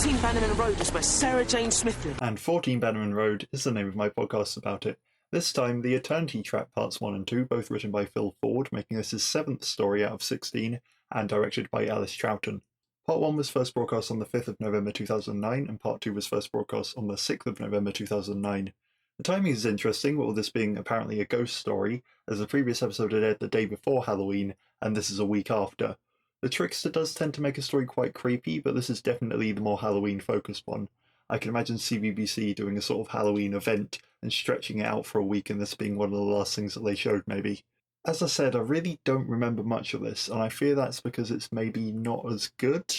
14 Bannerman Road is where Sarah Jane Smith lived. And 14 Bannerman Road is the name of my podcast about it. This time, the Eternity Trap Parts 1 and 2, both written by Phil Ford, making this his 7th story out of 16, and directed by Alice Troughton. Part 1 was first broadcast on the 5th of November 2009, and Part 2 was first broadcast on the 6th of November 2009. The timing is interesting, with this being apparently a ghost story, as the previous episode had aired the day before Halloween, and this is a week after. The Trickster does tend to make a story quite creepy, but this is definitely the more Halloween-focused one. I can imagine CBBC doing a sort of Halloween event and stretching it out for a week, and this being one of the last things that they showed, maybe. As I said, I really don't remember much of this, and I fear that's because it's maybe not as good.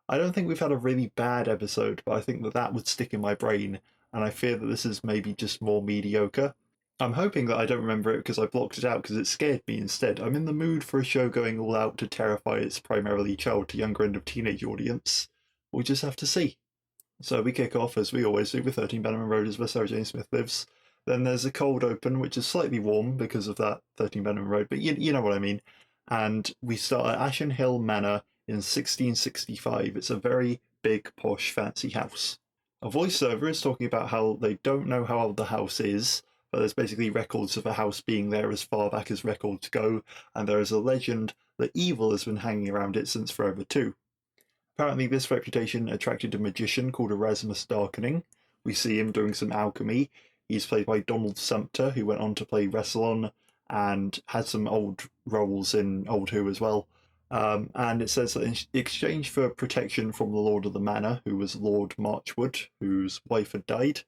I don't think we've had a really bad episode, but I think that would stick in my brain, and I fear that this is maybe just more mediocre. I'm hoping that I don't remember it because I blocked it out because it scared me instead. I'm in the mood for a show going all out to terrify its primarily child to younger end of teenage audience. We'll just have to see. So we kick off, as we always do, with 13 Bannerman Road is where Sarah Jane Smith lives. Then there's a cold open, which is slightly warm because of that 13 Bannerman Road, but you know what I mean. And we start at Ashen Hill Manor in 1665. It's a very big, posh, fancy house. A voiceover is talking about how they don't know how old the house is, but there's basically records of a house being there as far back as records go, and there is a legend that evil has been hanging around it since forever too. Apparently this reputation attracted a magician called Erasmus Darkening. We see him doing some alchemy. He's played by Donald Sumpter, who went on to play Wrestle-On and had some old roles in Old Who as well. And it says that in exchange for protection from the Lord of the Manor, who was Lord Marchwood, whose wife had died,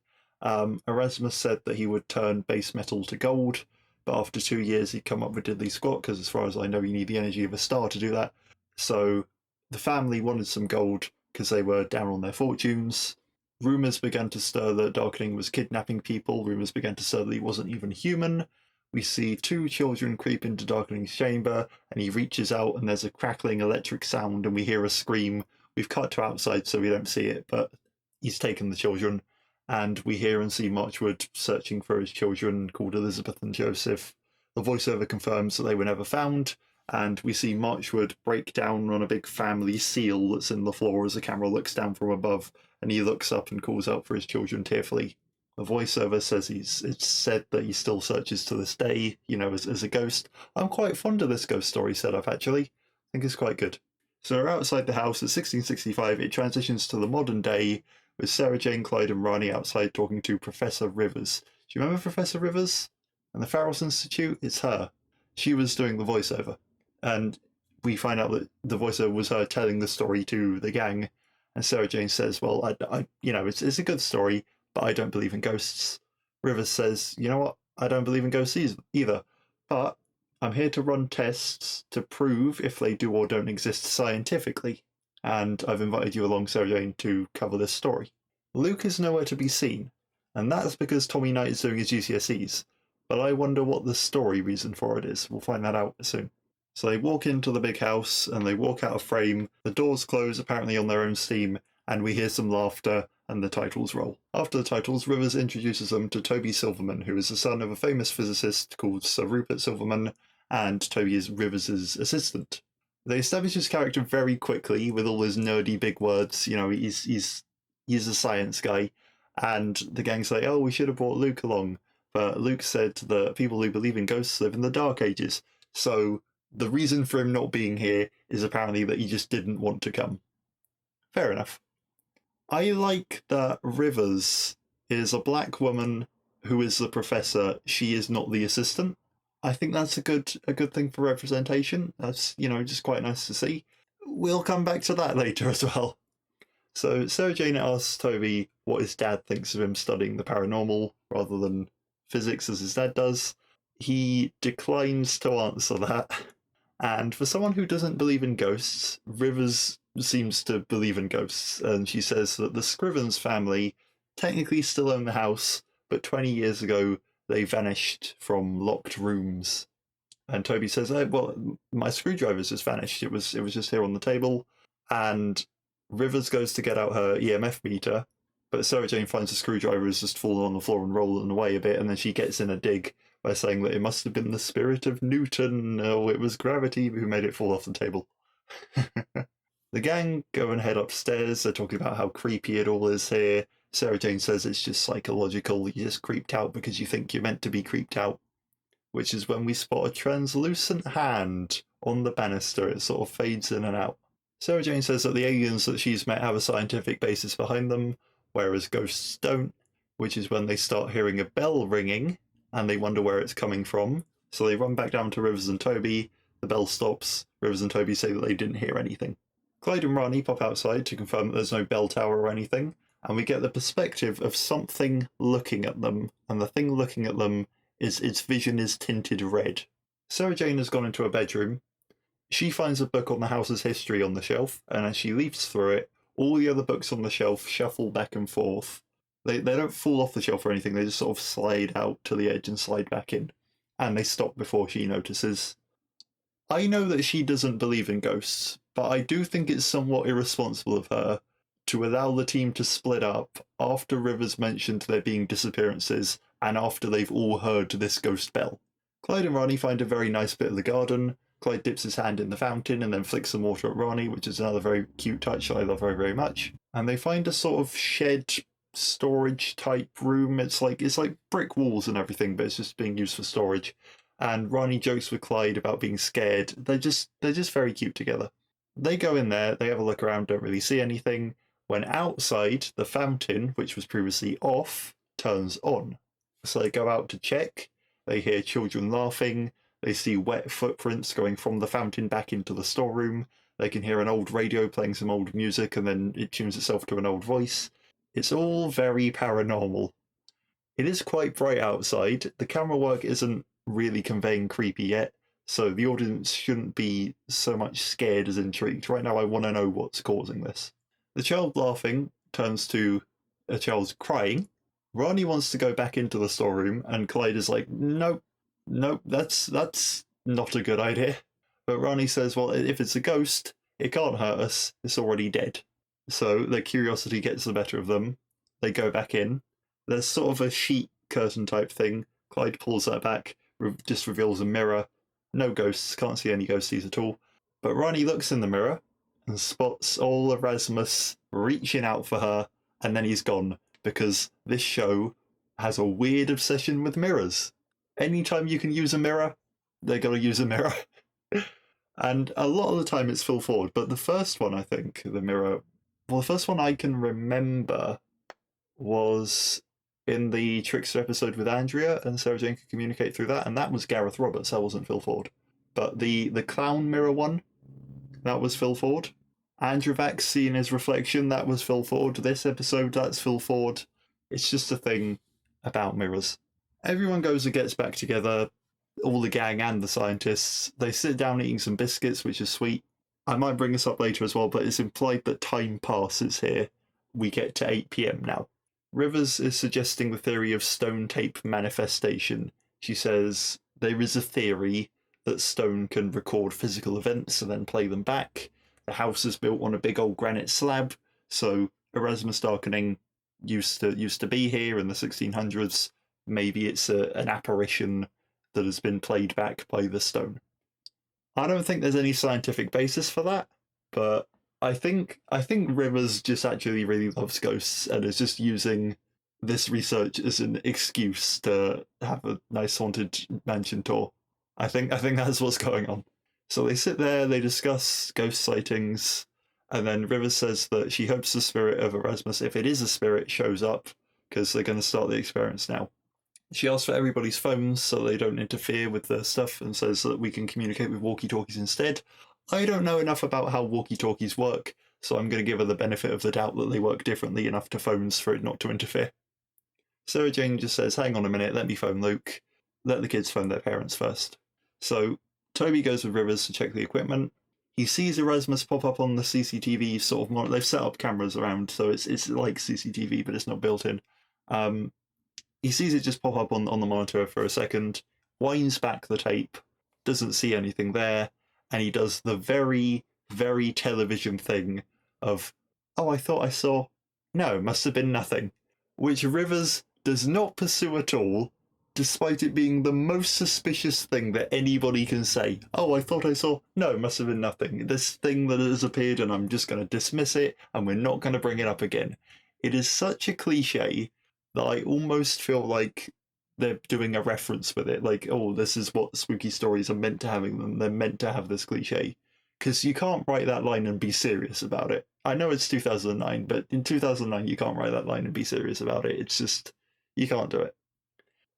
Erasmus said that he would turn base metal to gold, but after 2 years he'd come up with diddly squat, because as far as I know you need the energy of a star to do that. So the family wanted some gold because they were down on their fortunes. Rumours began to stir that Darkening was kidnapping people. Rumours began to stir that he wasn't even human. We see 2 children creep into Darkening's chamber, and he reaches out and there's a crackling electric sound and we hear a scream. We've cut to outside so we don't see it, but he's taken the children. And we hear and see Marchwood searching for his children, called Elizabeth and Joseph. The voiceover confirms that they were never found, and we see Marchwood break down on a big family seal that's in the floor as the camera looks down from above, and he looks up and calls out for his children tearfully. The voiceover says it's said that he still searches to this day, as a ghost. I'm quite fond of this ghost story setup, actually. I think it's quite good. So we're outside the house at 1665. It transitions to the modern day, with Sarah Jane, Clyde and Rani outside talking to Professor Rivers. Do you remember Professor Rivers? And the Farrells Institute? It's her. She was doing the voiceover. And we find out that the voiceover was her telling the story to the gang. And Sarah Jane says, well, it's a good story, but I don't believe in ghosts. Rivers says, you know what? I don't believe in ghosts either. But I'm here to run tests to prove if they do or don't exist scientifically. And I've invited you along, Sarah Jane, to cover this story. Luke is nowhere to be seen, and that's because Tommy Knight is doing his GCSEs, but I wonder what the story reason for it is. We'll find that out soon. So they walk into the big house, and they walk out of frame, the doors close apparently on their own steam, and we hear some laughter, and the titles roll. After the titles, Rivers introduces them to Toby Silverman, who is the son of a famous physicist called Sir Rupert Silverman, and Toby is Rivers' assistant. They establish his character very quickly with all his nerdy big words. He's a science guy, and the gang say, "Oh, we should have brought Luke along." But Luke said that people who believe in ghosts live in the Dark Ages. So the reason for him not being here is apparently that he just didn't want to come. Fair enough. I like that Rivers is a black woman who is the professor. She is not the assistant. I think that's a good thing for representation. That's, just quite nice to see. We'll come back to that later as well. So Sarah Jane asks Toby what his dad thinks of him studying the paranormal rather than physics as his dad does. He declines to answer that. And for someone who doesn't believe in ghosts, Rivers seems to believe in ghosts. And she says that the Scrivens family technically still own the house, but 20 years ago they vanished from locked rooms. And Toby says, "Oh, well, my screwdriver's just vanished. It was just here on the table." And Rivers goes to get out her EMF meter, but Sarah Jane finds the screwdriver has just fallen on the floor and rolling away a bit, and then she gets in a dig by saying that it must have been the spirit of Newton, or it was gravity who made it fall off the table. The gang go and head upstairs. They're talking about how creepy it all is here. Sarah Jane says it's just psychological. You just creeped out because you think you're meant to be creeped out. Which is when we spot a translucent hand on the banister. It sort of fades in and out. Sarah Jane says that the aliens that she's met have a scientific basis behind them, whereas ghosts don't, which is when they start hearing a bell ringing, and they wonder where it's coming from. So they run back down to Rivers and Toby. The bell stops. Rivers and Toby say that they didn't hear anything. Clyde and Ronnie pop outside to confirm that there's no bell tower or anything, and we get the perspective of something looking at them, and the thing looking at them its vision is tinted red. Sarah Jane has gone into her bedroom. She finds a book on the house's history on the shelf, and as she leafs through it, all the other books on the shelf shuffle back and forth. They don't fall off the shelf or anything, they just sort of slide out to the edge and slide back in. And they stop before she notices. I know that she doesn't believe in ghosts, but I do think it's somewhat irresponsible of her to allow the team to split up after Rivers mentioned there being disappearances and after they've all heard this ghost bell. Clyde and Ronnie find a very nice bit of the garden. Clyde dips his hand in the fountain and then flicks some water at Ronnie, which is another very cute touch I love very, very much. And they find a sort of shed storage type room. It's like brick walls and everything, but it's just being used for storage. And Ronnie jokes with Clyde about being scared. They're just very cute together. They go in there, they have a look around, don't really see anything, when outside the fountain, which was previously off, turns on. So they go out to check, they hear children laughing, they see wet footprints going from the fountain back into the storeroom, they can hear an old radio playing some old music and then it tunes itself to an old voice. It's all very paranormal. It is quite bright outside, the camera work isn't really conveying creepy yet, so the audience shouldn't be so much scared as intrigued. Right now I want to know what's causing this. The child laughing turns to a child crying. Ronnie wants to go back into the storeroom, and Clyde is like, nope, that's not a good idea. But Ronnie says, well, if it's a ghost, it can't hurt us, it's already dead. So their curiosity gets the better of them. They go back in. There's sort of a sheet curtain type thing. Clyde pulls that back, just reveals a mirror. No ghosts, can't see any ghosties at all. But Ronnie looks in the mirror and spots old Erasmus reaching out for her, and then he's gone, because this show has a weird obsession with mirrors. Anytime you can use a mirror, they're going to use a mirror. And a lot of the time it's Phil Ford, but the first one, I think, the first one I can remember was in the Trickster episode with Andrea, and Sarah Jane could communicate through that, and that was Gareth Roberts, that wasn't Phil Ford. But the clown mirror one, that was Phil Ford. Androvac seeing his reflection, that was Phil Ford. This episode, that's Phil Ford. It's just a thing about mirrors. Everyone goes and gets back together, all the gang and the scientists. They sit down eating some biscuits, which is sweet. I might bring this up later as well, but it's implied that time passes here. We get to 8 PM now. Rivers is suggesting the theory of stone tape manifestation. She says there is a theory that stone can record physical events and then play them back. The house is built on a big old granite slab, so Erasmus Darkening used to be here in the 1600s. Maybe it's an apparition that has been played back by the stone. I don't think there's any scientific basis for that, but I think Rivers just actually really loves ghosts and is just using this research as an excuse to have a nice haunted mansion tour. I think that's what's going on. So they sit there, they discuss ghost sightings, and then Rivers says that she hopes the spirit of Erasmus, if it is a spirit, shows up, because they're going to start the experiments now. She asks for everybody's phones so they don't interfere with the stuff, and says that we can communicate with walkie-talkies instead. I don't know enough about how walkie-talkies work, so I'm going to give her the benefit of the doubt that they work differently enough to phones for it not to interfere. Sarah Jane just says, hang on a minute, let me phone Luke. Let the kids phone their parents first. So Toby goes with Rivers to check the equipment. He sees Erasmus pop up on the CCTV sort of monitor. They've set up cameras around, so it's like CCTV, but it's not built in. He sees it just pop up on the monitor for a second, winds back the tape, doesn't see anything there, and he does the very, very television thing of, oh, I thought I saw... No, must have been nothing. Which Rivers does not pursue at all, despite it being the most suspicious thing that anybody can say. Oh, I thought I saw... No, it must have been nothing. This thing that has appeared and I'm just going to dismiss it and we're not going to bring it up again. It is such a cliche that I almost feel like they're doing a reference with it. Like, oh, this is what spooky stories are meant to have in them. They're meant to have this cliche. Because you can't write that line and be serious about it. I know it's 2009, but in 2009 you can't write that line and be serious about it. It's just, you can't do it.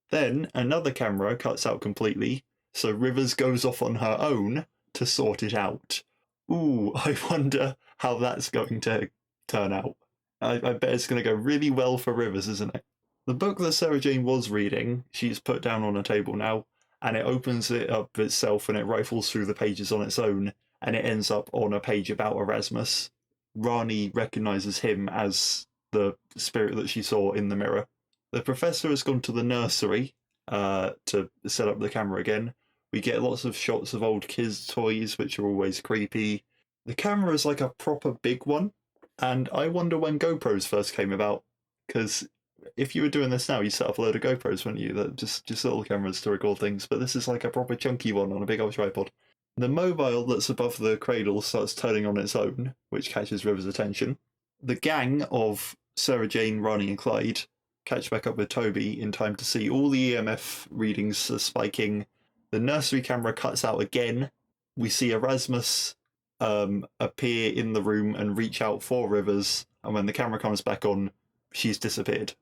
Then another camera cuts out completely, so Rivers goes off on her own to sort it out. Ooh, I wonder how that's going to turn out. I bet it's going to go really well for Rivers, isn't it? The book that Sarah Jane was reading, she's put down on a table now, and it opens it up itself and it rifles through the pages on its own, and it ends up on a page about Erasmus. Rani recognises him as the spirit that she saw in the mirror. The professor has gone to the nursery to set up the camera again. We get lots of shots of old kids' toys, which are always creepy. The camera is like a proper big one, and I wonder when GoPros first came about, because if you were doing this now, you set up a load of GoPros, wouldn't you? That just little cameras to record things, but this is like a proper chunky one on a big old tripod. The mobile that's above the cradle starts turning on its own, which catches River's attention. The gang of Sarah Jane, Rani, and Clyde catch back up with Toby in time to see all the EMF readings are spiking. The nursery camera cuts out again. We see Erasmus appear in the room and reach out for Rivers, and when the camera comes back on, she's disappeared.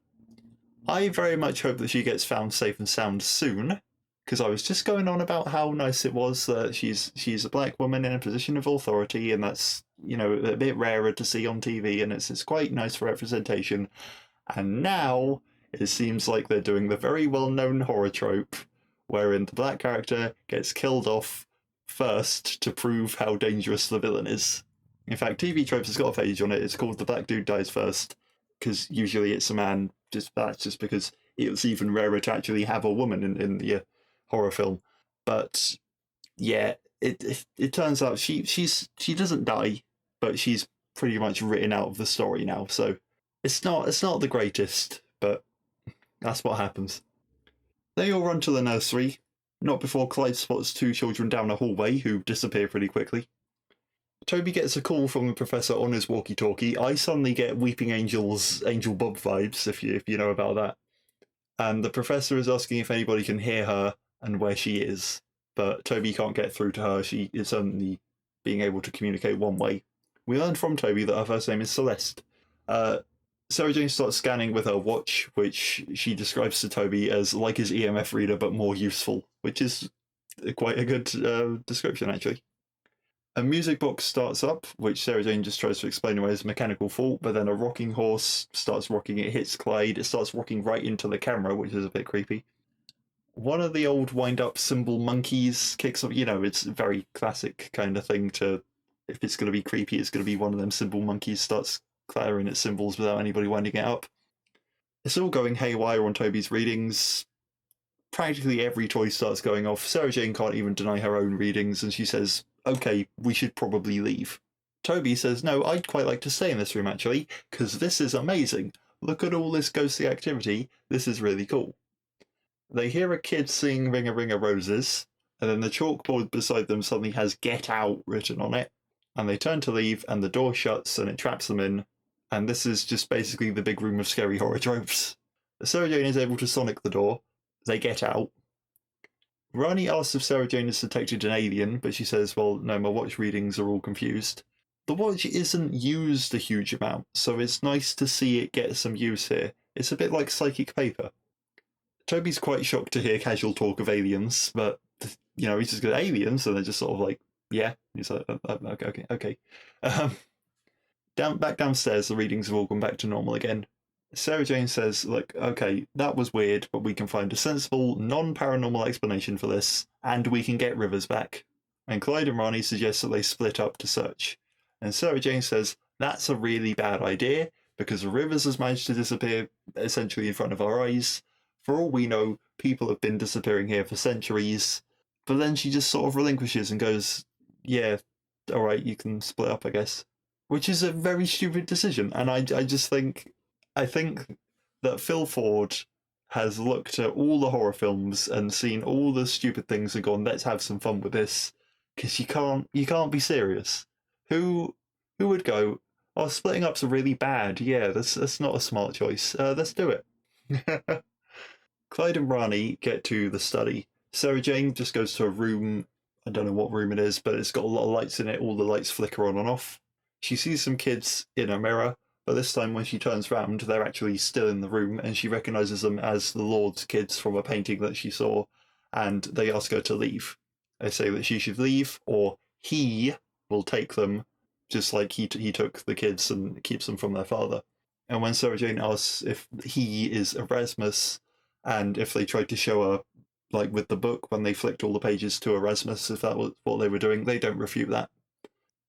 I very much hope that she gets found safe and sound soon, because I was just going on about how nice it was that she's a black woman in a position of authority, and that's, you know, a bit rarer to see on TV, and it's quite nice for representation. And now it seems like they're doing the very well-known horror trope, wherein the black character gets killed off first to prove how dangerous the villain is. In fact, TV Tropes has got a page on it. It's called The Black Dude Dies First, because usually it's a man. That's just because it's even rarer to actually have a woman in the horror film. But yeah, it turns out she doesn't die, but she's pretty much written out of the story now. So it's not the greatest, but that's what happens. They all run to the nursery, not before Clyde spots two children down a hallway who disappear pretty quickly. Toby gets a call from the professor on his walkie-talkie. I suddenly get Weeping Angel's Angel Bob vibes, if you know about that. And the professor is asking if anybody can hear her and where she is, but Toby can't get through to her. She is only being able to communicate one way. We learn from Toby that her first name is Celeste. Sarah Jane starts scanning with her watch, which she describes to Toby as like his EMF reader but more useful, which is quite a good description, actually. A music box starts up, which Sarah Jane just tries to explain away as a mechanical fault, but then a rocking horse starts rocking, it hits Clyde, it starts rocking right into the camera, which is a bit creepy. One of the old wind-up cymbal monkeys kicks up, you know, it's a very classic kind of thing to, if it's going to be creepy, it's going to be one of them cymbal monkeys starts clattering its cymbals without anybody winding it up. It's all going haywire on Toby's readings. Practically every toy starts going off. Sarah Jane can't even deny her own readings, and she says, okay, we should probably leave. Toby says, no, I'd quite like to stay in this room, actually, because this is amazing. Look at all this ghostly activity. This is really cool. They hear a kid sing Ring a Ring a Roses, and then the chalkboard beside them suddenly has Get Out written on it, and they turn to leave, and the door shuts, and it traps them in, and this is just basically the big room of scary horror tropes. Sarah Jane is able to sonic the door. They get out. Rani asks if Sarah Jane has detected an alien, but she says, well, no, my watch readings are all confused. The watch isn't used a huge amount, so it's nice to see it get some use here. It's a bit like psychic paper. Toby's quite shocked to hear casual talk of aliens, but, you know, he's just got aliens, and they're just sort of like, yeah. He's like, okay. Back downstairs, the readings have all gone back to normal again. Sarah Jane says, look, okay, that was weird, but we can find a sensible, non-paranormal explanation for this, and we can get Rivers back. And Clyde and Rani suggest that they split up to search. And Sarah Jane says, that's a really bad idea, because Rivers has managed to disappear essentially in front of our eyes. For all we know, people have been disappearing here for centuries. But then she just sort of relinquishes and goes, yeah, alright, you can split up, I guess. Which is a very stupid decision, and I think that Phil Ford has looked at all the horror films and seen all the stupid things and gone, let's have some fun with this, because you can't be serious. Who would go, oh, splitting up's really bad. Yeah, that's not a smart choice. Let's do it. Clyde and Rani get to the study. Sarah Jane just goes to a room. I don't know what room it is, but it's got a lot of lights in it. All the lights flicker on and off. She sees some kids in a mirror, but this time when she turns round, they're actually still in the room, and she recognises them as the Lord's kids from a painting that she saw, and they ask her to leave. They say that she should leave, or he will take them, just like he took the kids and keeps them from their father. And when Sarah Jane asks if he is Erasmus, and if they tried to show her, like with the book, when they flicked all the pages to Erasmus, if that was what they were doing, they don't refute that.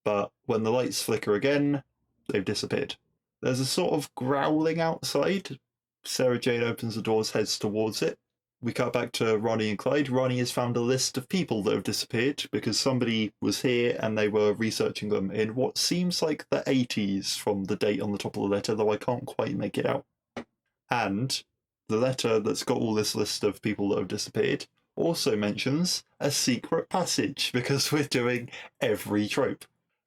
But when the lights flicker again, they've disappeared. There's a sort of growling outside. Sarah Jane opens the doors, heads towards it. We cut back to Ronnie and Clyde. Ronnie has found a list of people that have disappeared because somebody was here and they were researching them in what seems like the 80s from the date on the top of the letter, though I can't quite make it out. And the letter that's got all this list of people that have disappeared also mentions a secret passage because we're doing every trope.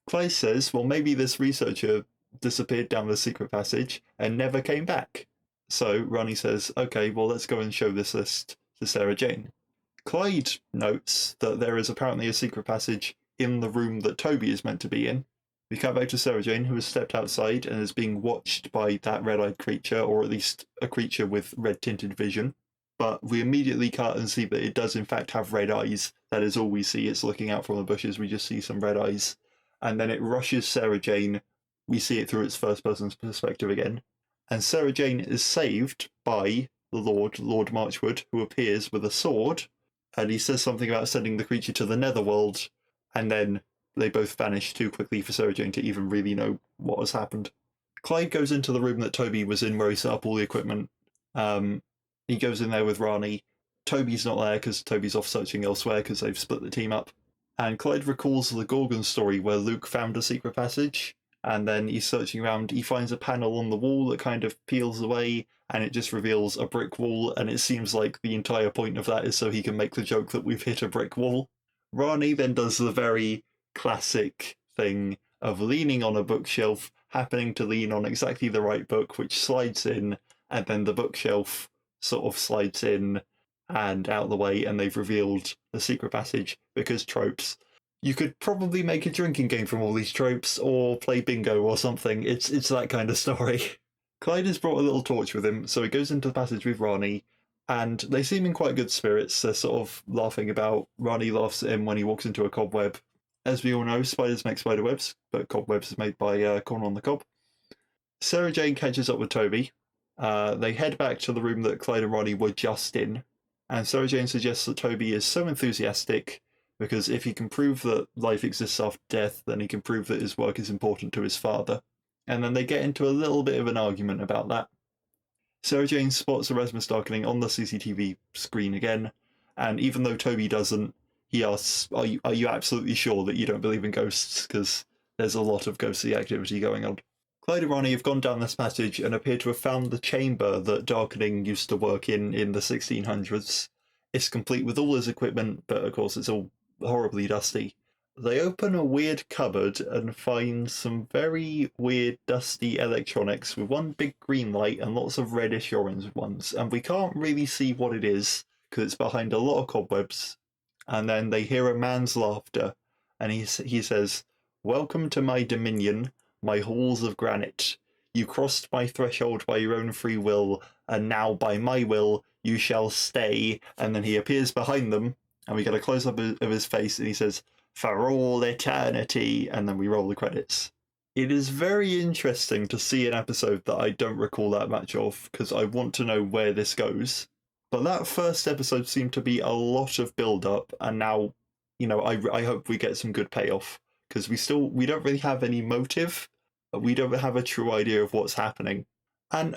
Clyde says, well, maybe this researcher disappeared down the secret passage and never came back. So Ronnie says, okay, well, let's go and show this list to Sarah Jane. Clyde notes that there is apparently a secret passage in the room that Toby is meant to be in. We cut back to Sarah Jane, who has stepped outside and is being watched by that red-eyed creature, or at least a creature with red-tinted vision. But we immediately cut and see that it does in fact have red eyes. That is all we see. It's looking out from the bushes. We just see some red eyes. And then it rushes Sarah Jane. We see it through its first-person perspective again. And Sarah Jane is saved by the Lord Marchwood, who appears with a sword, and he says something about sending the creature to the netherworld, and then they both vanish too quickly for Sarah Jane to even really know what has happened. Clyde goes into the room that Toby was in where he set up all the equipment. He goes in there with Rani. Toby's not there because Toby's off searching elsewhere because they've split the team up. And Clyde recalls the Gorgon story where Luke found a secret passage, and then he's searching around. He finds a panel on the wall that kind of peels away, and it just reveals a brick wall, and it seems like the entire point of that is so he can make the joke that we've hit a brick wall. Rani then does the very classic thing of leaning on a bookshelf, happening to lean on exactly the right book, which slides in, and then the bookshelf sort of slides in and out of the way, and they've revealed the secret passage, because tropes. You could probably make a drinking game from all these tropes, or play bingo or something. It's that kind of story. Clyde has brought a little torch with him, so he goes into the passage with Rani, and they seem in quite good spirits. They're sort of laughing about. Rani laughs at him when he walks into a cobweb. As we all know, spiders make spider webs, but cobwebs is made by Corn on the Cob. Sarah Jane catches up with Toby. They head back to the room that Clyde and Rani were just in, and Sarah Jane suggests that Toby is so enthusiastic because if he can prove that life exists after death, then he can prove that his work is important to his father. And then they get into a little bit of an argument about that. Sarah Jane spots Erasmus Darkening on the CCTV screen again, and even though Toby doesn't, he asks, are you absolutely sure that you don't believe in ghosts? Because there's a lot of ghostly activity going on. Clyde and Rani have gone down this passage and appear to have found the chamber that Darkening used to work in the 1600s. It's complete with all his equipment, but of course it's all horribly dusty. They open a weird cupboard and find some very weird dusty electronics with one big green light and lots of reddish orange ones, and we can't really see what it is because it's behind a lot of cobwebs. And then they hear a man's laughter, and he says, "Welcome to my dominion, my halls of granite. You crossed my threshold by your own free will, and now by my will you shall stay." And then he appears behind them, and we get a close-up of his face, and he says, "For all eternity," and then we roll the credits. It is very interesting to see an episode that I don't recall that much of, because I want to know where this goes. But that first episode seemed to be a lot of build-up, and now, I hope we get some good payoff, because we don't really have any motive. We don't have a true idea of what's happening. And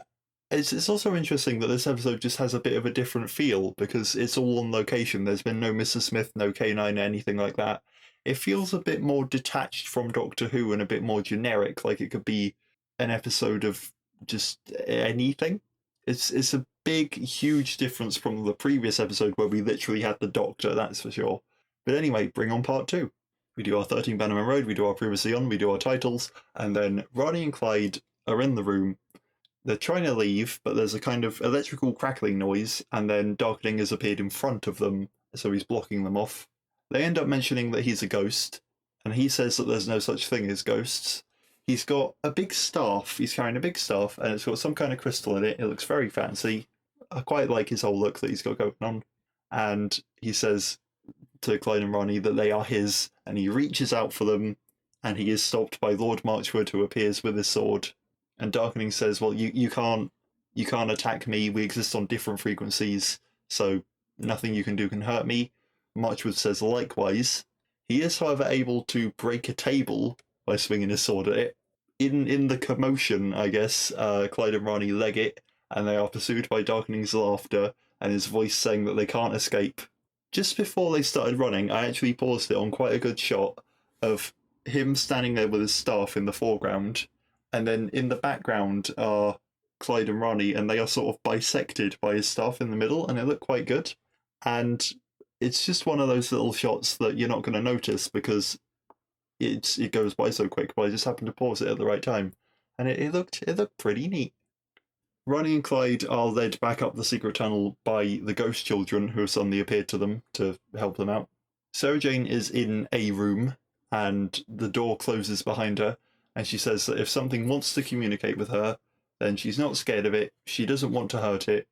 it's also interesting that this episode just has a bit of a different feel because it's all on location. There's been no Mrs. Smith, no K9, anything like that. It feels a bit more detached from Doctor Who and a bit more generic, like it could be an episode of just anything. It's a big, huge difference from the previous episode where we literally had the Doctor, that's for sure. But anyway, bring on part 2. We do our 13 Bannerman Road, we do our Previously On, we do our titles, and then Ronnie and Clyde are in the room. They're trying to leave, but there's a kind of electrical crackling noise, and then Darkening has appeared in front of them, so he's blocking them off. They end up mentioning that he's a ghost, and he says that there's no such thing as ghosts. He's got a big staff, he's carrying a big staff, and it's got some kind of crystal in it. It looks very fancy. I quite like his whole look that he's got going on. And he says to Clyde and Ronnie that they are his, and he reaches out for them, and he is stopped by Lord Marchwood, who appears with his sword. And Darkening says, well, you can't attack me, we exist on different frequencies, so nothing you can do can hurt me. Marchwood says likewise. He is, however, able to break a table by swinging his sword at it. In the commotion, I guess, Clyde and Ronnie leg it, and they are pursued by Darkening's laughter and his voice saying that they can't escape. Just before they started running, I actually paused it on quite a good shot of him standing there with his staff in the foreground, and then in the background are Clyde and Ronnie, and they are sort of bisected by his staff in the middle, and it looked quite good. And it's just one of those little shots that you're not going to notice because it goes by so quick, but I just happened to pause it at the right time, and it looked pretty neat. Ronnie and Clyde are led back up the secret tunnel by the ghost children who have suddenly appeared to them to help them out. Sarah Jane is in a room, and the door closes behind her, and she says that if something wants to communicate with her, then she's not scared of it, she doesn't want to hurt it,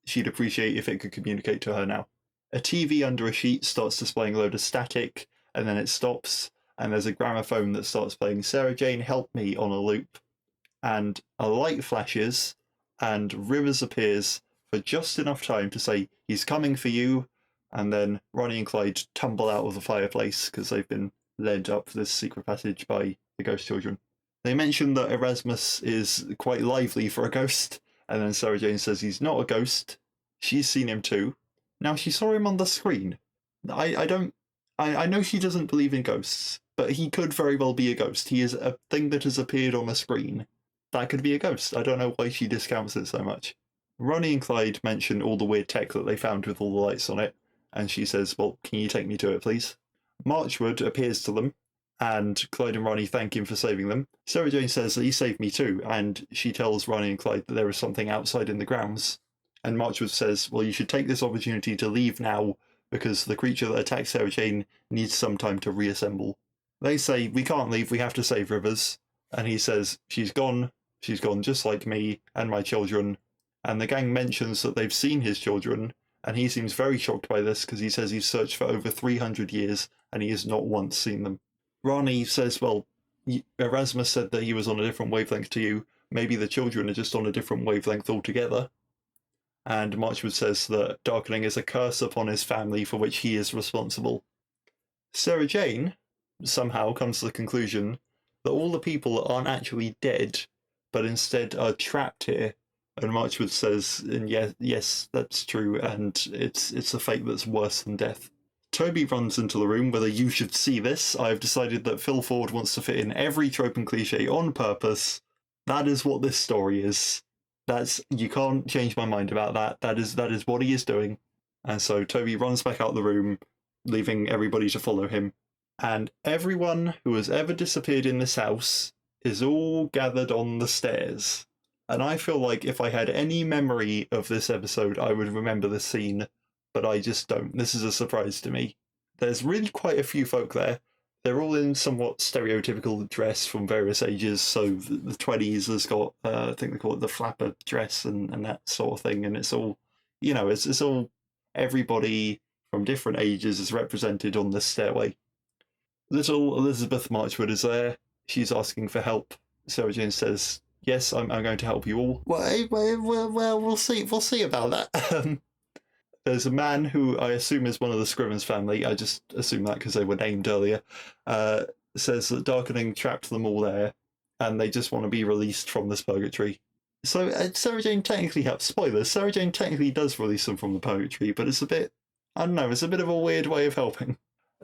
she'd appreciate if it could communicate to her now. A TV under a sheet starts displaying a load of static, and then it stops, and there's a gramophone that starts playing Sarah Jane Help Me on a loop, and a light flashes, and Rivers appears for just enough time to say, he's coming for you, and then Ronnie and Clyde tumble out of the fireplace because they've been led up this secret passage by the ghost children. They mention that Erasmus is quite lively for a ghost, and then Sarah Jane says he's not a ghost. She's seen him too. Now, she saw him on the screen. I know she doesn't believe in ghosts, but he could very well be a ghost. He is a thing that has appeared on a screen. That could be a ghost. I don't know why she discounts it so much. Ronnie and Clyde mention all the weird tech that they found with all the lights on it, and she says, well, can you take me to it, please? Marchwood appears to them, and Clyde and Ronnie thank him for saving them. Sarah Jane says that he saved me too, and she tells Ronnie and Clyde that there is something outside in the grounds. And Marchwood says, well, you should take this opportunity to leave now, because the creature that attacked Sarah Jane needs some time to reassemble. They say, we can't leave, we have to save Rivers. And he says, she's gone just like me and my children. And the gang mentions that they've seen his children, and he seems very shocked by this because he says he's searched for over 300 years and he has not once seen them. Ronnie says, well, Erasmus said that he was on a different wavelength to you. Maybe the children are just on a different wavelength altogether. And Marchwood says that Darkening is a curse upon his family for which he is responsible. Sarah Jane somehow comes to the conclusion that all the people aren't actually dead, but instead are trapped here. And Marchwood says, and yes, that's true, and it's a fate that's worse than death. Toby runs into the room with a "you should see this. I've decided that Phil Ford wants to fit in every trope and cliche on purpose. That is what this story is. You can't change my mind about that. That is what he is doing." And so Toby runs back out the room, leaving everybody to follow him. And everyone who has ever disappeared in this house is all gathered on the stairs. And I feel like if I had any memory of this episode, I would remember this scene, but I just don't. This is a surprise to me. There's really quite a few folk there. They're all in somewhat stereotypical dress from various ages. So the 20s has got, I think they call it the flapper dress and that sort of thing. And it's all, it's all everybody from different ages is represented on this stairway. Little Elizabeth Marchwood is there. She's asking for help. Sarah Jane says, yes, I'm going to help you all. Well, we'll see about that. There's a man who I assume is one of the Scrivens family. I just assume that because they were named earlier. Says that Darkening trapped them all there, and they just want to be released from this purgatory. So Sarah Jane technically helps. Spoilers. Sarah Jane technically does release them from the purgatory, but it's a bit, I don't know, it's a bit of a weird way of helping.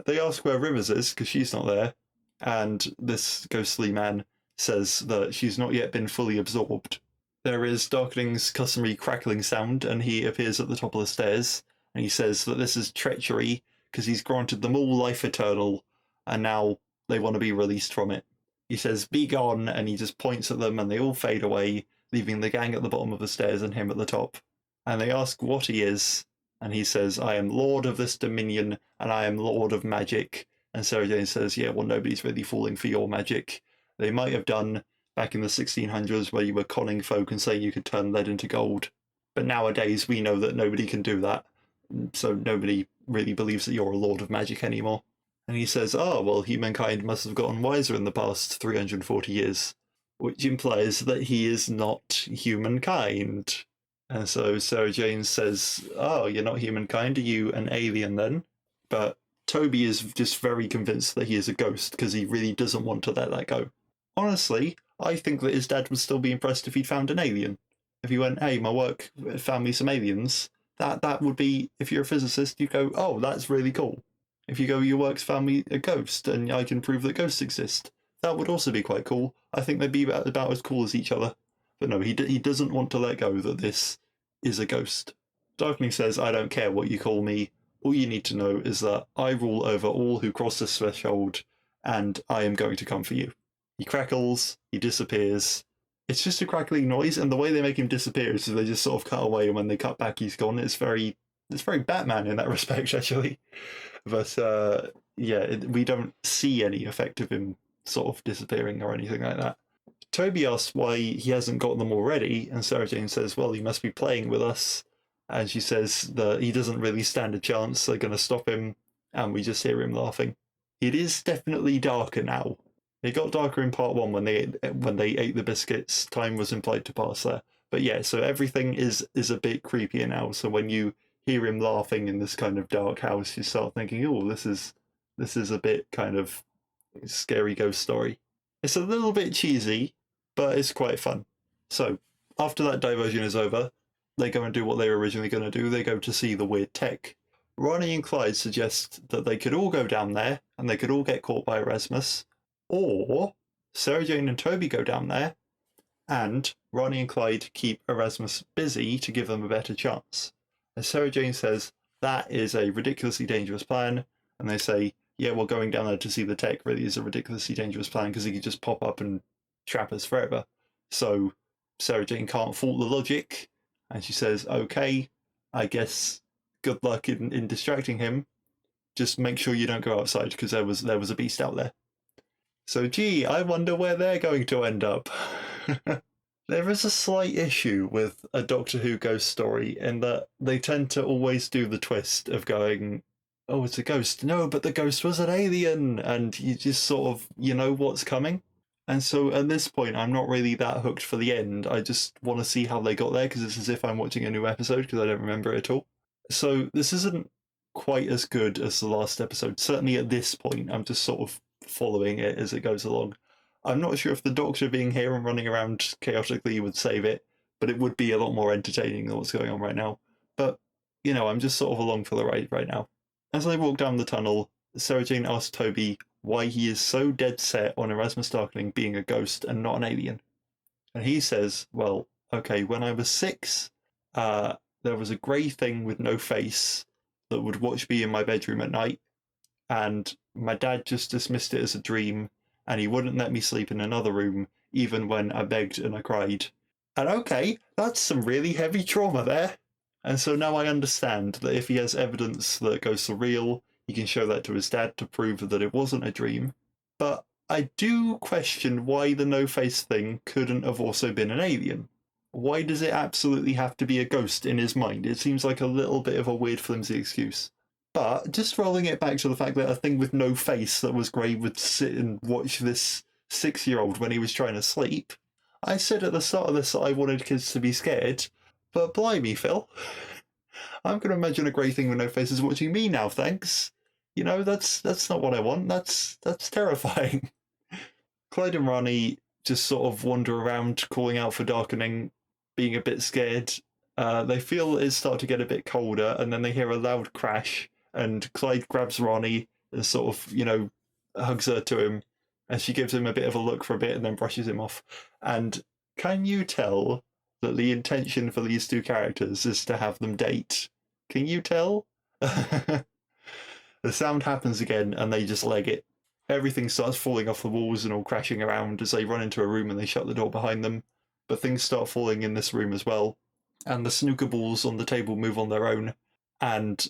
They ask where Rivers is because she's not there, and this ghostly man says that she's not yet been fully absorbed. There is Darkening's customary crackling sound, and he appears at the top of the stairs, and he says that this is treachery because he's granted them all life eternal, and now they want to be released from it. He says, "Be gone," and he just points at them, and they all fade away, leaving the gang at the bottom of the stairs and him at the top. And they ask what he is, and he says, "I am lord of this dominion, and I am lord of magic." And Sarah Jane says, "Yeah, well, nobody's really falling for your magic. They might have done back in the 1600s where you were conning folk and saying you could turn lead into gold. But nowadays we know that nobody can do that, so nobody really believes that you're a lord of magic anymore." And he says, "Oh, well, humankind must have gotten wiser in the past 340 years, which implies that he is not humankind." And so Sarah Jane says, "Oh, you're not humankind, are you an alien then?" But Toby is just very convinced that he is a ghost because he really doesn't want to let that go. Honestly, I think that his dad would still be impressed if he'd found an alien. If he went, "Hey, my work found me some aliens," that would be, if you're a physicist, you go, "Oh, that's really cool." If you go, "Your work's found me a ghost and I can prove that ghosts exist," that would also be quite cool. I think they'd be about as cool as each other. But no, he doesn't want to let go that this is a ghost. Darkening says, "I don't care what you call me. All you need to know is that I rule over all who cross this threshold, and I am going to come for you." He crackles, he disappears. It's just a crackling noise, and the way they make him disappear is they just sort of cut away, and when they cut back, he's gone. It's very Batman in that respect, actually. But yeah, we don't see any effect of him sort of disappearing or anything like that. Toby asks why he hasn't got them already, and Sarah Jane says, "Well, he must be playing with us." And she says that he doesn't really stand a chance, they're going to stop him, and we just hear him laughing. It is definitely darker now. It got darker in part one when they ate the biscuits. Time was implied to pass there. But yeah, so everything is a bit creepier now. So when you hear him laughing in this kind of dark house, you start thinking, "Oh, this is a bit kind of scary ghost story." It's a little bit cheesy, but it's quite fun. So after that diversion is over, they go and do what they were originally going to do. They go to see the weird tech. Ronnie and Clyde suggest that they could all go down there and they could all get caught by Erasmus, or Sarah Jane and Toby go down there and Ronnie and Clyde keep Erasmus busy to give them a better chance. And Sarah Jane says that is a ridiculously dangerous plan, and they say, "Yeah, well, going down there to see the tech really is a ridiculously dangerous plan because he could just pop up and trap us forever." So Sarah Jane can't fault the logic, and she says, "Okay, I guess good luck in distracting him. Just make sure you don't go outside because there was a beast out there." So gee, I wonder where they're going to end up. There is a slight issue with a Doctor Who ghost story in that they tend to always do the twist of going, "Oh, it's a ghost." "No, but the ghost was an alien," and you just sort of, you know what's coming. And so at this point, I'm not really that hooked for the end. I just want to see how they got there because it's as if I'm watching a new episode because I don't remember it at all. So this isn't quite as good as the last episode. Certainly at this point, I'm just sort of following it as it goes along. I'm not sure if the Doctor being here and running around chaotically would save it, but it would be a lot more entertaining than what's going on right now. But, you know, I'm just sort of along for the ride right now. As they walk down the tunnel, Sarah Jane asks Toby why he is so dead set on Erasmus Darkening being a ghost and not an alien. And he says, "Well, okay, when I was 6, there was a grey thing with no face that would watch me in my bedroom at night, and my dad just dismissed it as a dream, and he wouldn't let me sleep in another room, even when I begged and I cried." And okay, that's some really heavy trauma there. And so now I understand that if he has evidence that ghosts are real, he can show that to his dad to prove that it wasn't a dream. But I do question why the no-face thing couldn't have also been an alien. Why does it absolutely have to be a ghost in his mind? It seems like a little bit of a weird, flimsy excuse. But just rolling it back to the fact that a thing with no face that was grey would sit and watch this 6-year-old when he was trying to sleep. I said at the start of this that I wanted kids to be scared, but blimey, Phil. I'm going to imagine a grey thing with no face is watching me now, thanks. You know, that's not what I want. That's terrifying. Clyde and Ronnie just sort of wander around, calling out for Darkening, being a bit scared. They feel it's starting to get a bit colder, and then they hear a loud crash, and Clyde grabs Ronnie and sort of, you know, hugs her to him, and she gives him a bit of a look for a bit and then brushes him off. And can you tell that the intention for these two characters is to have them date. Can you tell? The sound happens again and they just leg it. Everything starts falling off the walls and all crashing around as they run into a room and they shut the door behind them. But things start falling in this room as well. And the snooker balls on the table move on their own. And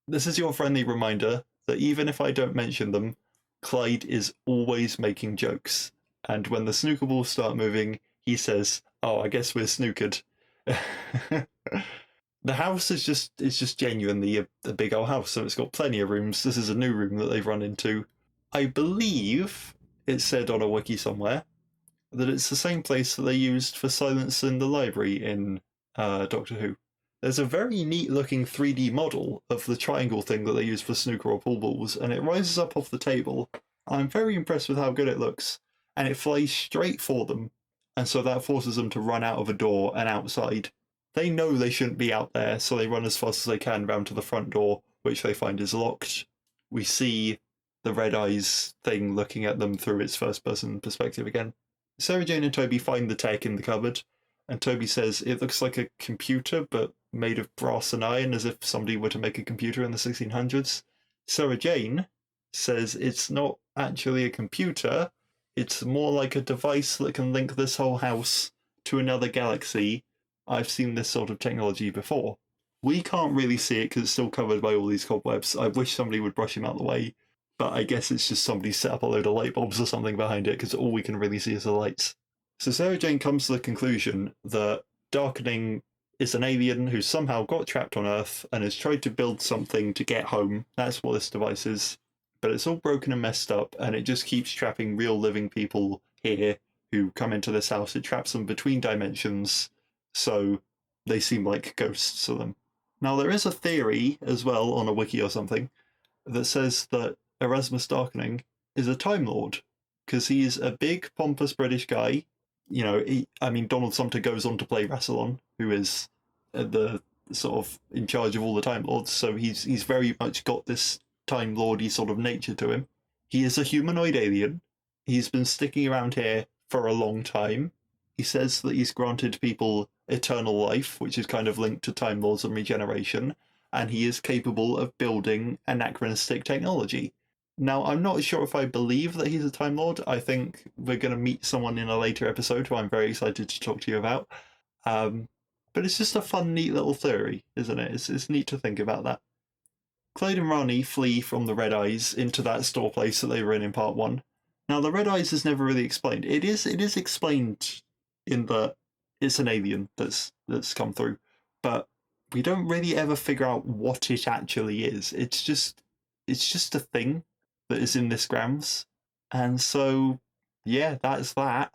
this is your friendly reminder that even if I don't mention them, Clyde is always making jokes. And when the snooker balls start moving, he says, "Oh, I guess we're snookered." The house is just genuinely a big old house, so it's got plenty of rooms. This is a new room that they've run into. I believe it said on a wiki somewhere that it's the same place that they used for silence in the library in Doctor Who. There's a very neat looking 3D model of the triangle thing that they use for snooker or pool balls, and it rises up off the table. I'm very impressed with how good it looks, and it flies straight for them, and so that forces them to run out of a door and outside. They know they shouldn't be out there, so they run as fast as they can round to the front door, which they find is locked. We see the red eyes thing looking at them through its first person perspective again. Sarah Jane and Toby find the tech in the cupboard, and Toby says it looks like a computer but made of brass and iron, as if somebody were to make a computer in the 1600s. Sarah Jane says it's not actually a computer, it's more like a device that can link this whole house to another galaxy. I've seen this sort of technology before. We can't really see it because it's still covered by all these cobwebs. I wish somebody would brush him out of the way, but I guess it's just somebody set up a load of light bulbs or something behind it because all we can really see is the lights. So Sarah Jane comes to the conclusion that Darkening is an alien who somehow got trapped on Earth and has tried to build something to get home. That's what this device is. But it's all broken and messed up, and it just keeps trapping real living people here who come into this house. It traps them between dimensions, so they seem like ghosts to them. Now, there is a theory as well on a wiki or something that says that Erasmus Darkening is a Time Lord, because he's a big, pompous British guy. You know, Donald Sumter goes on to play Rassilon, who is the sort of in charge of all the Time Lords, so he's very much got this Time Lordy sort of nature to him. He is a humanoid alien. He's been sticking around here for a long time. He says that he's granted people eternal life, which is kind of linked to Time Lords and regeneration, and he is capable of building anachronistic technology. Now, I'm not sure if I believe that he's a Time Lord. I think we're going to meet someone in a later episode who I'm very excited to talk to you about. But it's just a fun, neat little theory, isn't it? It's neat to think about that. Clyde and Rani flee from the Red Eyes into that store place that they were in part 1. Now, the Red Eyes is never really explained. It is explained in that it's an alien that's come through, but we don't really ever figure out what it actually is. It's just a thing that is in this grounds, and so yeah, that's that.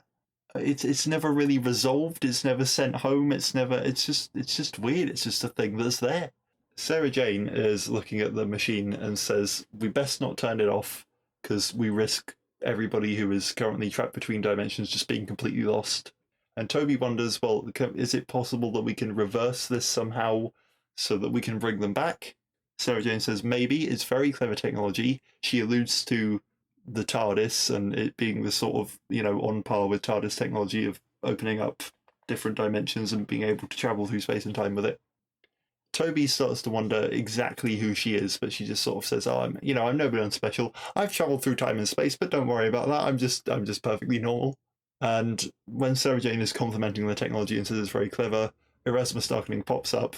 It's never really resolved. It's never sent home. It's just weird. It's just a thing that's there. Sarah Jane is looking at the machine and says, "We best not turn it off because we risk everybody who is currently trapped between dimensions just being completely lost." And Toby wonders, well, is it possible that we can reverse this somehow so that we can bring them back? Sarah Jane says maybe. It's very clever technology. She alludes to the TARDIS and it being the sort of, on par with TARDIS technology of opening up different dimensions and being able to travel through space and time with it. Toby starts to wonder exactly who she is, but she just sort of says, "Oh, I'm nobody unspecial. I've travelled through time and space, but don't worry about that. I'm just perfectly normal." And when Sarah Jane is complimenting the technology and says it's very clever, Erasmus Darkening pops up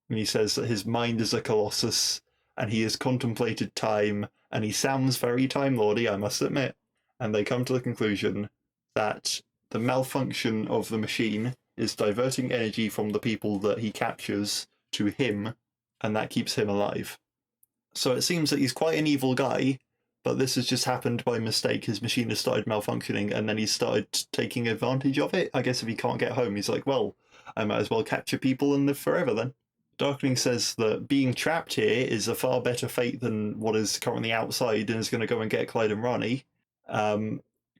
and he says that his mind is a colossus and he has contemplated time and he sounds very Time Lordy, I must admit. And they come to the conclusion that the malfunction of the machine is diverting energy from the people that he captures to him, and that keeps him alive. So it seems that he's quite an evil guy, but this has just happened by mistake. His machine has started malfunctioning, and then he started taking advantage of it. I guess if he can't get home, he's like, well, I might as well capture people and live forever then. Darkening says that being trapped here is a far better fate than what is currently outside, and is going to go and get Clyde and Rani,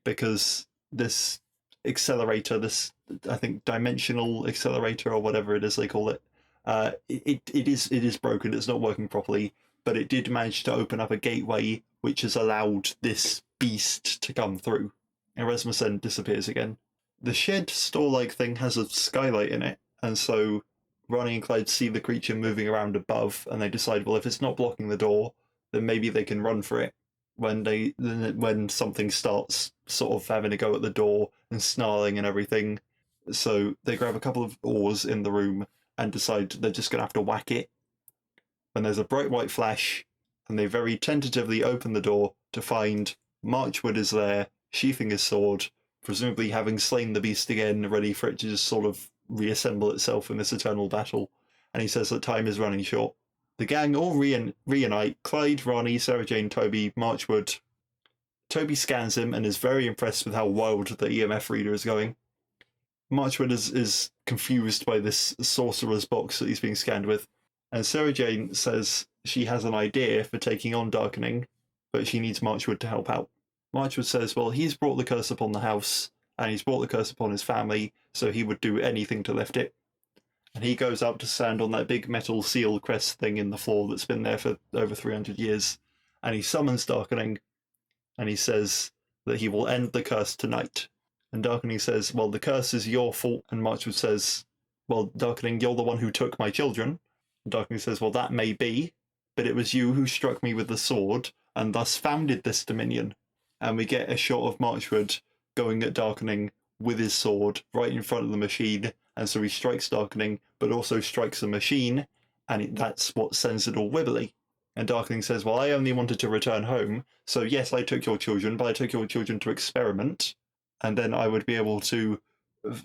because this accelerator, this, I think, dimensional accelerator or whatever it is they call it, it is broken. It's not working properly, but it did manage to open up a gateway which has allowed this beast to come through. Erasmus then disappears again. The shed store-like thing has a skylight in it, And so Ronnie and Clyde see the creature moving around above, and they decide, well, if it's not blocking the door, then maybe they can run for it when something starts sort of having a go at the door and snarling and everything. So they grab a couple of oars in the room and decide they're just going to have to whack it. When there's a bright white flash, and they very tentatively open the door to find Marchwood is there, sheathing his sword, presumably having slain the beast again, ready for it to just sort of reassemble itself in this eternal battle. And he says that time is running short. The gang all reunite: Clyde, Ronnie, Sarah Jane, Toby, Marchwood. Toby scans him and is very impressed with how wild the EMF reader is going. Marchwood is confused by this sorcerer's box that he's being scanned with. And Sarah Jane says she has an idea for taking on Darkening, but she needs Marchwood to help out. Marchwood says, well, he's brought the curse upon the house, and he's brought the curse upon his family, so he would do anything to lift it. And he goes up to stand on that big metal seal crest thing in the floor that's been there for over 300 years, and he summons Darkening, and he says that he will end the curse tonight. And Darkening says, well, the curse is your fault, and Marchwood says, well, Darkening, you're the one who took my children. And Darkening says, well, that may be, but it was you who struck me with the sword, and thus founded this dominion. And we get a shot of Marchwood going at Darkening with his sword right in front of the machine, and so he strikes Darkening, but also strikes the machine, and that's what sends it all wibbly. And Darkening says, well, I only wanted to return home, so yes, I took your children, but I took your children to experiment, and then I would be able to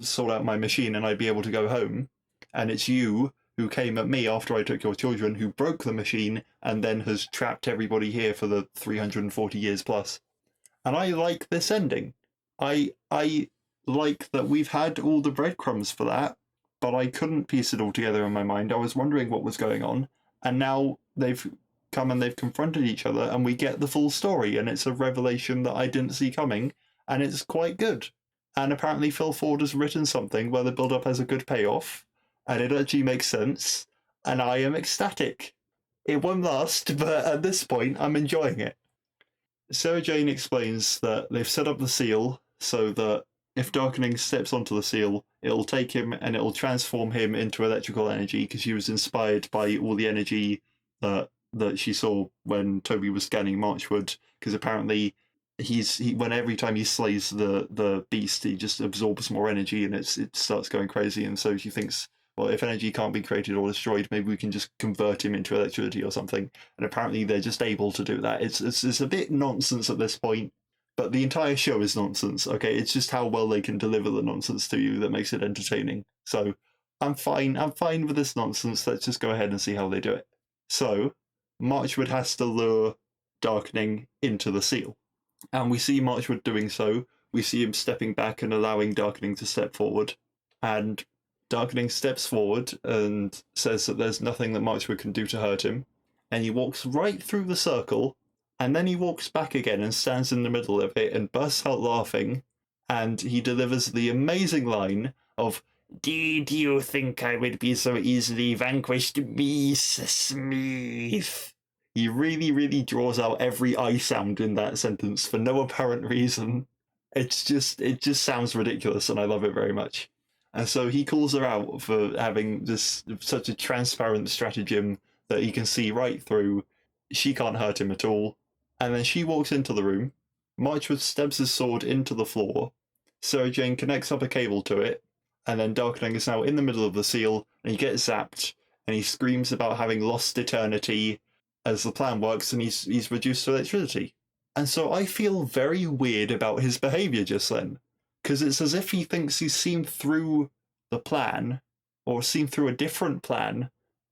sort out my machine and I'd be able to go home. And it's you who came at me after I took your children, who broke the machine, and then has trapped everybody here for the 340 years plus. And I like this ending. I like that we've had all the breadcrumbs for that, but I couldn't piece it all together in my mind. I was wondering what was going on, and now they've come and they've confronted each other, and we get the full story, and it's a revelation that I didn't see coming, and it's quite good. And apparently Phil Ford has written something where the build-up has a good payoff, and it actually makes sense, and I am ecstatic. It won't last, but at this point, I'm enjoying it. Sarah Jane explains that they've set up the seal so that if Darkening steps onto the seal, it'll take him and it'll transform him into electrical energy, because she was inspired by all the energy that she saw when Toby was scanning Marchwood, because apparently when every time he slays the beast, he just absorbs more energy and it starts going crazy, and so she thinks, well, if energy can't be created or destroyed, maybe we can just convert him into electricity or something. And apparently they're just able to do that. It's a bit nonsense at this point, but the entire show is nonsense, okay? It's just how well they can deliver the nonsense to you that makes it entertaining. So I'm fine with this nonsense. Let's just go ahead and see how they do it. So Marchwood has to lure Darkening into the seal. And we see Marchwood doing so. We see him stepping back and allowing Darkening to step forward. And Darkening steps forward and says that there's nothing that Marchwood can do to hurt him. And he walks right through the circle, and then he walks back again and stands in the middle of it and bursts out laughing. And he delivers the amazing line of, "Did you think I would be so easily vanquished, Miss Smith?" He really, really draws out every I sound in that sentence for no apparent reason. It just sounds ridiculous, and I love it very much. And so he calls her out for having such a transparent stratagem that he can see right through. She can't hurt him at all. And then she walks into the room. Marchwood stabs his sword into the floor. Sarah Jane connects up a cable to it. And then Darkening is now in the middle of the seal, and he gets zapped, and he screams about having lost eternity as the plan works, and he's reduced to electricity. And so I feel very weird about his behaviour just then, because it's as if he thinks he's seen through the plan, or seen through a different plan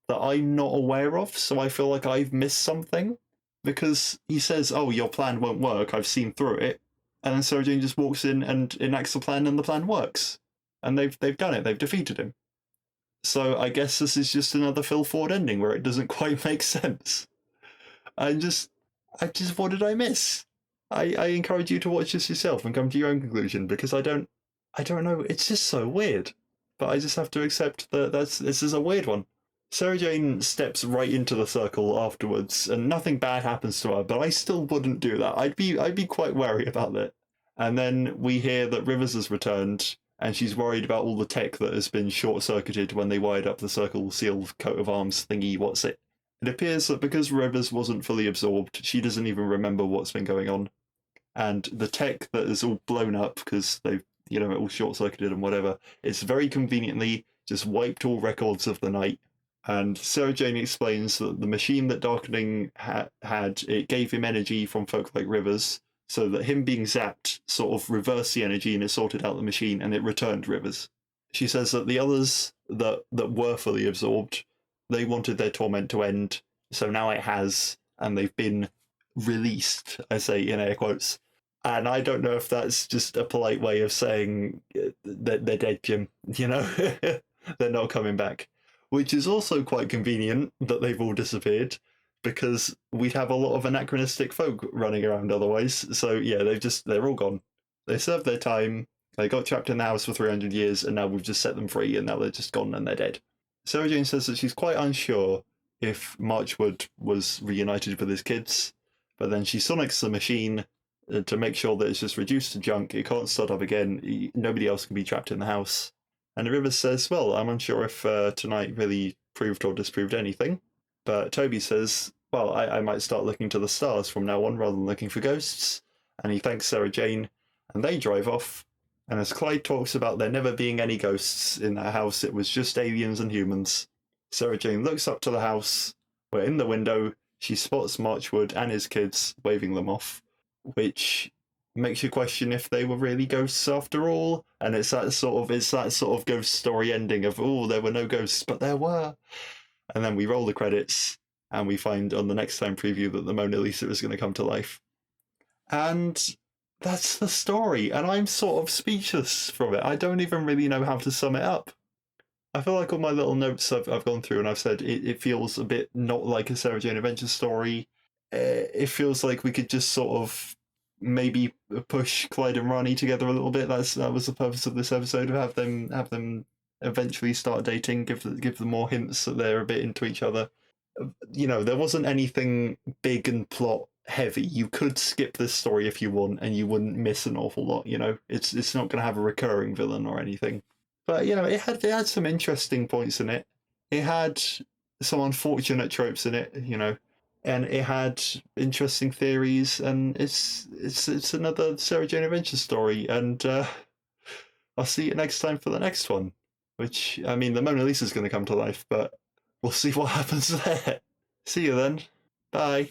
that I'm not aware of, so I feel like I've missed something. Because he says, oh, your plan won't work, I've seen through it, and then Sarah Jane just walks in and enacts the plan, and the plan works. And they've done it, they've defeated him. So I guess this is just another Phil Ford ending where it doesn't quite make sense. What did I miss? I encourage you to watch this yourself and come to your own conclusion, because I don't know, it's just so weird. But I just have to accept that this is a weird one. Sarah Jane steps right into the circle afterwards, and nothing bad happens to her, but I still wouldn't do that. I'd be quite wary about it. And then we hear that Rivers has returned, and she's worried about all the tech that has been short-circuited when they wired up the Circle Seal coat of arms thingy. What's it? It appears that because Rivers wasn't fully absorbed, she doesn't even remember what's been going on. And the tech that is all blown up because they've, all short-circuited and whatever, it's very conveniently just wiped all records of the night. And Sarah Jane explains that the machine that Darkening had, it gave him energy from folk like Rivers, so that him being zapped sort of reversed the energy and it sorted out the machine and it returned Rivers. She says that the others that were fully absorbed, they wanted their torment to end, so now it has, and they've been released, I say in air quotes. And I don't know if that's just a polite way of saying that they're dead, Jim. They're not coming back. Which is also quite convenient that they've all disappeared, because we'd have a lot of anachronistic folk running around otherwise. So yeah, they're all gone. They served their time, they got trapped in the house for 300 years, and now we've just set them free, and now they're just gone and they're dead. Sarah Jane says that she's quite unsure if Marchwood was reunited with his kids, but then she sonics the machine to make sure that it's just reduced to junk, it can't start up again, nobody else can be trapped in the house. And Rivers says, well, I'm unsure if tonight really proved or disproved anything. But Toby says, well, I might start looking to the stars from now on rather than looking for ghosts. And he thanks Sarah Jane, and they drive off. And as Clyde talks about there never being any ghosts in that house, it was just aliens and humans, Sarah Jane looks up to the house, where in the window she spots Marchwood and his kids waving them off, which makes you question if they were really ghosts after all. And it's that sort of ghost story ending of, oh, there were no ghosts, but there were. And then we roll the credits, and we find on the next time preview that the Mona Lisa is going to come to life. And that's the story, and I'm sort of speechless from it. I don't even really know how to sum it up. I feel like all my little notes I've gone through, and I've said it feels a bit not like a Sarah Jane Adventure story. It feels like we could just sort of maybe push Clyde and Rani together a little bit. That was the purpose of this episode, have them eventually start dating, give them more hints that they're a bit into each other. There wasn't anything big and plot heavy. You could skip this story if you want, and you wouldn't miss an awful lot. It's not going to have a recurring villain or anything. But it had some interesting points in it. It had some unfortunate tropes in it, and it had interesting theories. And it's another Sarah Jane Adventure story. And I'll see you next time for the next one. Which, I mean, the Mona Lisa is going to come to life, but we'll see what happens there. See you then. Bye.